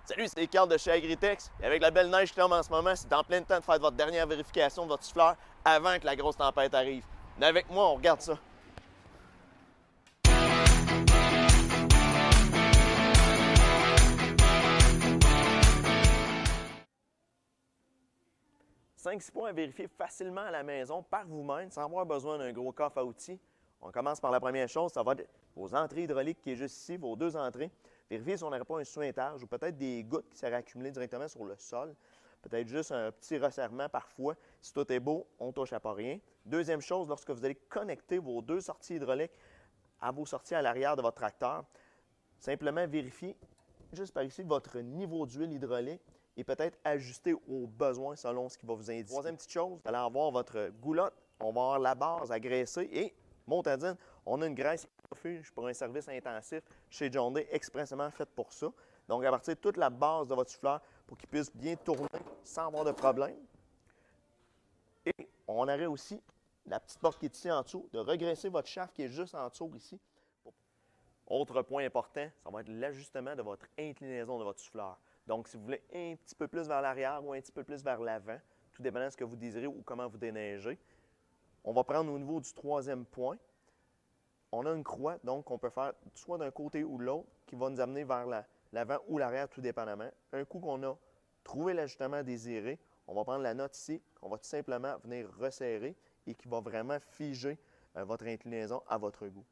Salut, c'est Carl de chez Agritex. Et avec la belle neige qui tombe en ce moment, c'est en plein temps de faire votre dernière vérification de votre souffleur avant que la grosse tempête arrive. Venez avec moi, on regarde ça. Cinq-six points à vérifier facilement à la maison par vous-même sans avoir besoin d'un gros coffre à outils. On commence par la première chose, ça va être vos entrées hydrauliques qui est juste ici, vos deux entrées. Vérifiez si on n'aurait pas un suintage ou peut-être des gouttes qui seraient accumulées directement sur le sol. Peut-être juste un petit resserrement parfois. Si tout est beau, on ne touche à pas rien. Deuxième chose, lorsque vous allez connecter vos deux sorties hydrauliques à vos sorties à l'arrière de votre tracteur, simplement vérifiez juste par ici votre niveau d'huile hydraulique et peut-être ajuster aux besoins selon ce qui va vous indiquer. Troisième petite chose, vous allez avoir votre goulotte, on va avoir la base à graisser et, montadine, on a une graisse refuge pour un service intensif chez John Deere expressément faite pour ça. Donc, à partir de toute la base de votre souffleur pour qu'il puisse bien tourner sans avoir de problème. Et on aurait aussi la petite porte qui est ici en dessous, de regresser votre shaft qui est juste en dessous ici. Autre point important, ça va être l'ajustement de votre inclinaison de votre souffleur. Donc, si vous voulez un petit peu plus vers l'arrière ou un petit peu plus vers l'avant, tout dépendant de ce que vous désirez ou comment vous déneigez, on va prendre au niveau du troisième point. On a une croix, donc on peut faire soit d'un côté ou de l'autre, qui va nous amener vers l'avant ou l'arrière, tout dépendamment. Un coup qu'on a trouvé l'ajustement désiré, on va prendre la note ici, qu'on va tout simplement venir resserrer et qui va vraiment figer votre inclinaison à votre goût.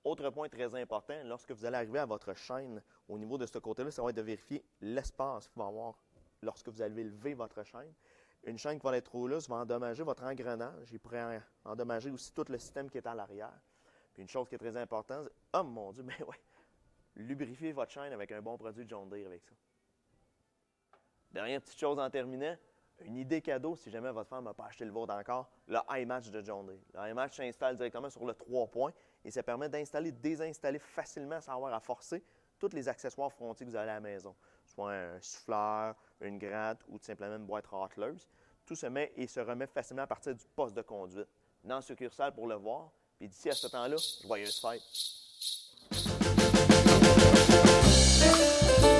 Autre point très important, lorsque vous allez arriver à votre chaîne, au niveau de ce côté-là, ça va être de vérifier l'espace qu'il va y avoir lorsque vous allez lever votre chaîne. Une chaîne qui va être trop lousse va endommager votre engrenage et pourrait endommager aussi tout le système qui est à l'arrière. Puis une chose qui est très importante, oh mon Dieu, ben ouais, lubrifiez votre chaîne avec un bon produit de John Deere avec ça. Dernière petite chose en terminant, une idée cadeau si jamais votre femme n'a pas acheté le vôtre encore, le iMatch de John Deere. Le iMatch s'installe directement sur le 3 points et ça permet d'installer, désinstaller facilement sans avoir à forcer tous les accessoires frontiers que vous avez à la maison, soit un souffleur, une gratte ou tout simplement une boîte racleuse. Tout se met et se remet facilement à partir du poste de conduite. Dans le succursale pour le voir. Puis d'ici à ce temps-là, joyeuse fête!